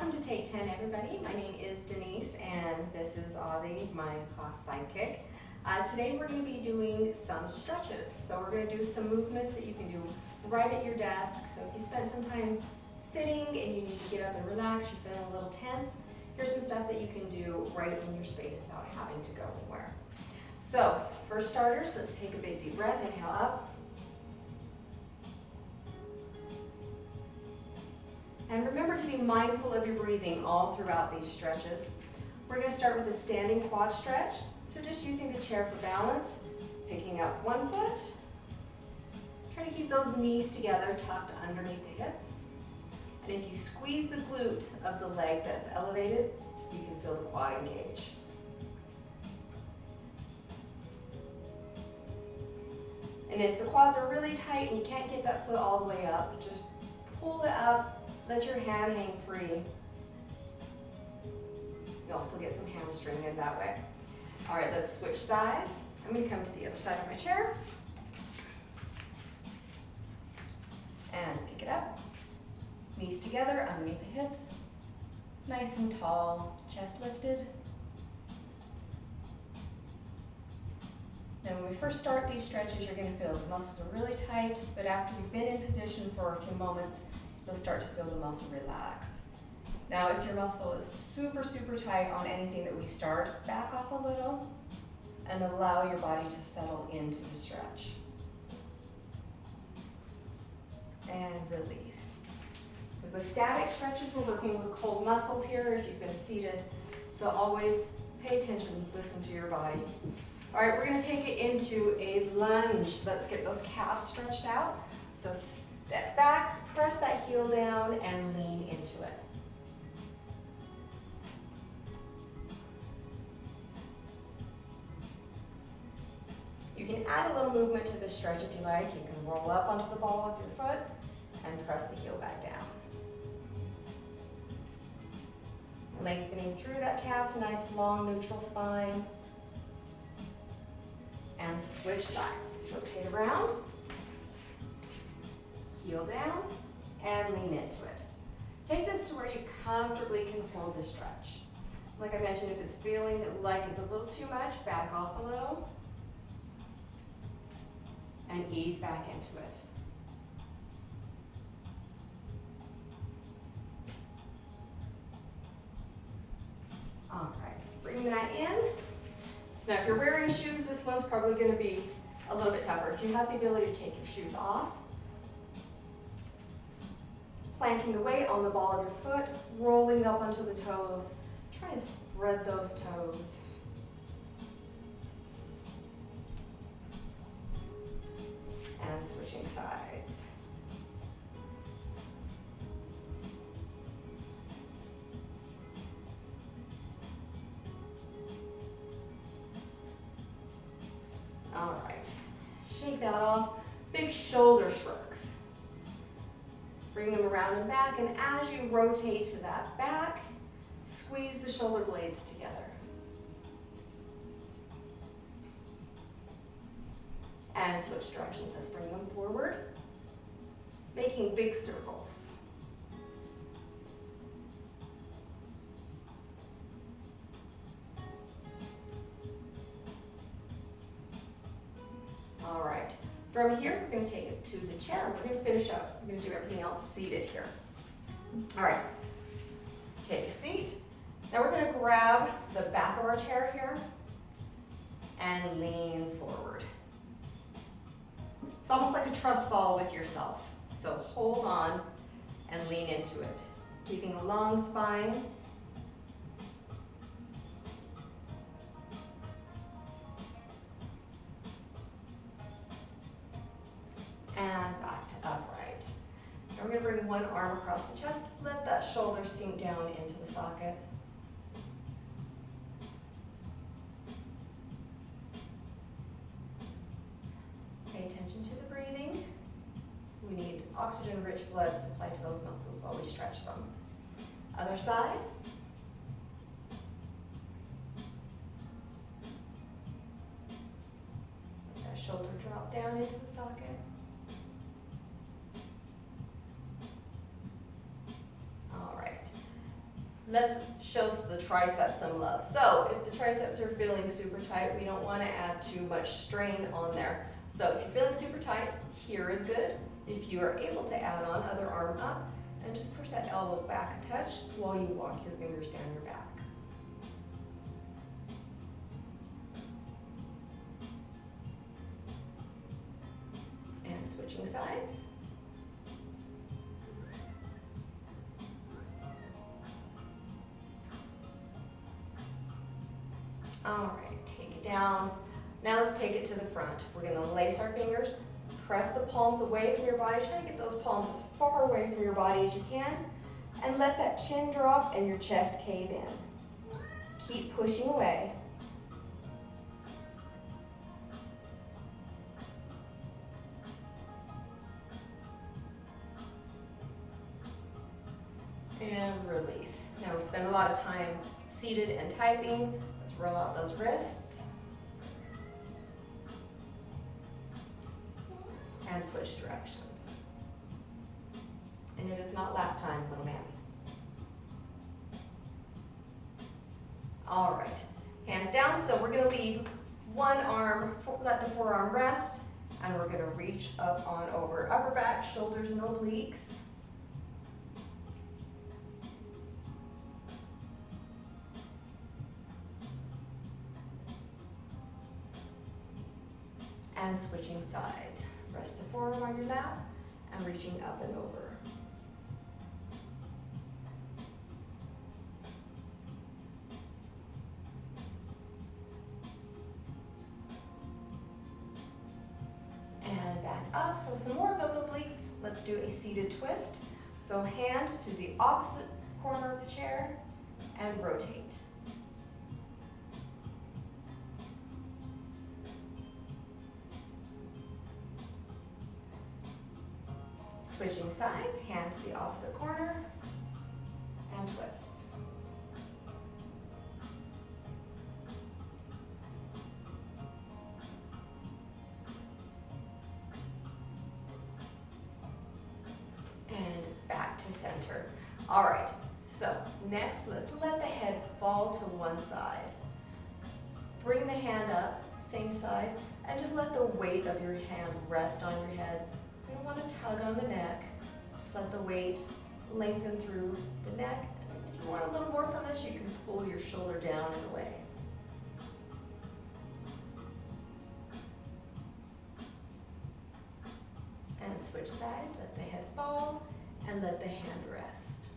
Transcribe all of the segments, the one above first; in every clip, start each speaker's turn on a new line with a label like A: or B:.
A: Welcome to Take 10, everybody. My name is Denise, and this is Ozzy, my class sidekick. Today we're going to be doing some stretches. So we're going to do some movements that you can do right at your desk. So if you spent some time sitting and you need to get up and relax, you're feeling a little tense, here's some stuff that you can do right in your space without having to go anywhere. So for starters, let's take a big deep breath. Inhale up. And remember to be mindful of your breathing all throughout these stretches. We're going to start with a standing quad stretch. So just using the chair for balance, picking up one foot. Try to keep those knees together, tucked underneath the hips. And if you squeeze the glute of the leg that's elevated, you can feel the quad engage. And if the quads are really tight and you can't get that foot all the way up, just pull it up. Let your hand hang free. You also get some hamstring in that way. All right, let's switch sides. I'm going to come to the other side of my chair. And pick it up. Knees together underneath the hips. Nice and tall, chest lifted. Now when we first start these stretches, you're going to feel the muscles are really tight, but after you've been in position for a few moments, you'll start to feel the muscle relax. Now, if your muscle is super, super tight on anything that we start, back off a little and allow your body to settle into the stretch. And release. With static stretches, we're working with cold muscles here if you've been seated. So always pay attention, listen to your body. All right, we're gonna take it into a lunge. Let's get those calves stretched out. So step back, press that heel down, and lean into it. You can add a little movement to this stretch if you like. You can roll up onto the ball of your foot and press the heel back down. Lengthening through that calf, nice long neutral spine. And switch sides. Let's rotate around. Heel down and lean into it. Take this to where you comfortably can hold the stretch. Like I mentioned, if it's feeling like it's a little too much, back off a little and ease back into it. All right, bring that in. Now, if you're wearing shoes, this one's probably going to be a little bit tougher. If you have the ability to take your shoes off, planting the weight on the ball of your foot, rolling up onto the toes. Try and spread those toes. And switching sides. All right, shake that off. Big shoulder shrugs. Bring them around and back, and as you rotate to that back, squeeze the shoulder blades together. And switch directions. Let's bring them forward, making big circles. All right. From here, we're going to take it to the chair, and we're going to finish up. We're going to do everything else seated here. All right, take a seat. Now we're going to grab the back of our chair here and lean forward. It's almost like a trust fall with yourself. So hold on and lean into it, keeping a long spine. And back to upright. Now we're going to bring one arm across the chest. Let that shoulder sink down into the socket. Pay attention to the breathing. We need oxygen-rich blood supplied to those muscles while we stretch them. Other side. Let that shoulder drop down into the socket. let's show the triceps some love. So if the triceps are feeling super tight, we don't want to add too much strain on there. So if you're feeling super tight, here is good. If you are able to add on, other arm up, and just push that elbow back a touch while you walk your fingers down your back. And switching sides. All right, take it down. Now let's take it to the front. We're gonna lace our fingers, press the palms away from your body. Try to get those palms as far away from your body as you can, and let that chin drop and your chest cave in. Keep pushing away. And release. Now we spend a lot of time seated and typing. Let's roll out those wrists. And switch directions. And it is not lap time, little mammy. All right, hands down. So we're gonna leave one arm, let the forearm rest, and we're gonna reach up on over upper back, shoulders and obliques. And switching sides. Rest the forearm on your lap and reaching up and over. And back up. So some more of those obliques. Let's do a seated twist. So hand to the opposite corner of the chair and rotate. Switching sides, hand to the opposite corner, and twist. And back to center. All right, so next let's let the head fall to one side. Bring the hand up, same side, and just let the weight of your hand rest on your head. You don't want to tug on the neck. Just let the weight lengthen through the neck. And if you want a little more from this, you can pull your shoulder down and away. And switch sides, let the head fall, and let the hand rest.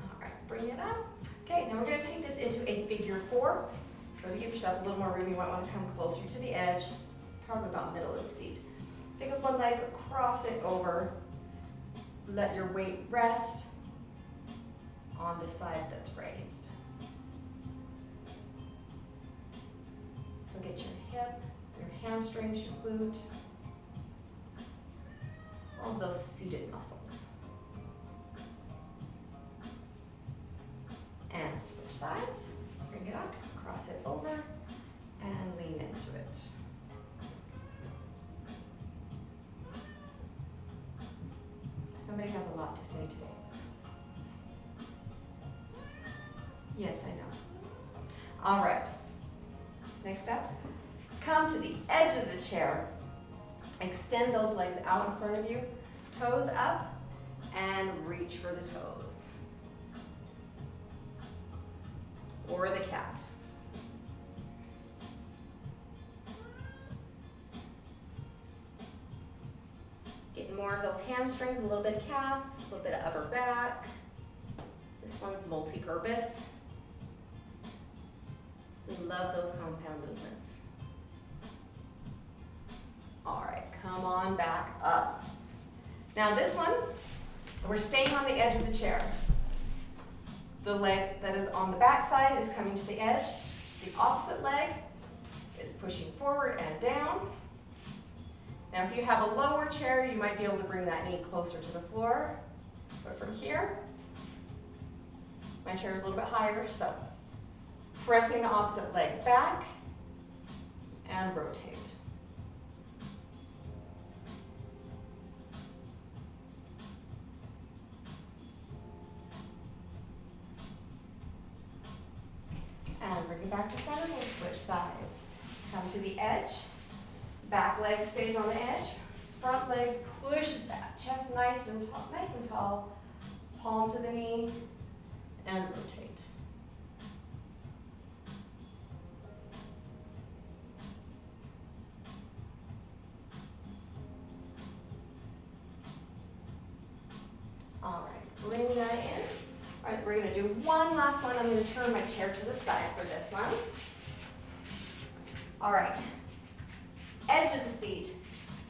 A: All right, bring it up. Okay, now we're going to take this into a figure 4. So to give yourself a little more room, you might want to come closer to the edge, probably about middle of the seat. Pick up one leg, cross it over, let your weight rest on the side that's raised. So get your hip, your hamstrings, your glute, all of those seated muscles. And switch sides, bring it up, cross it over, and lean into it. Somebody has a lot to say today. Yes, I know. All right, next up, come to the edge of the chair. Extend those legs out in front of you, toes up, and reach for the toes. Or the cat. Getting more of those hamstrings, a little bit of calf, a little bit of upper back. This one's multi-purpose. We love those compound movements. All right, come on back up. Now this one, we're staying on the edge of the chair. The leg that is on the back side is coming to the edge. The opposite leg is pushing forward and down. Now if you have a lower chair, you might be able to bring that knee closer to the floor. But from here, my chair is a little bit higher, so pressing the opposite leg back and rotate. And bring it back to center, we'll switch sides. Come to the edge, back leg stays on the edge, front leg pushes back, chest nice and tall, palm to the knee, and rotate. All right, bring that in. All right, we're gonna do one last one. I'm gonna turn my chair to the side for this one. All right, edge of the seat.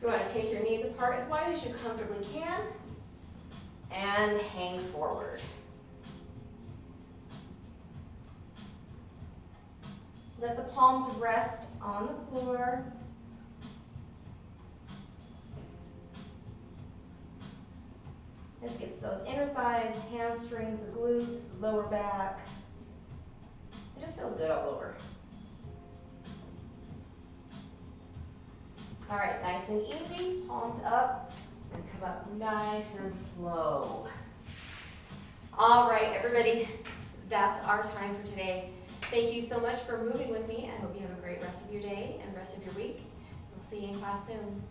A: You wanna take your knees apart as wide as you comfortably can and hang forward. Let the palms rest on the floor. This gets those inner thighs, hamstrings, the glutes, the lower back. It just feels good all over. All right, nice and easy, palms up, and come up nice and slow. All right, everybody, that's our time for today. Thank you so much for moving with me. I hope you have a great rest of your day and rest of your week. We'll see you in class soon.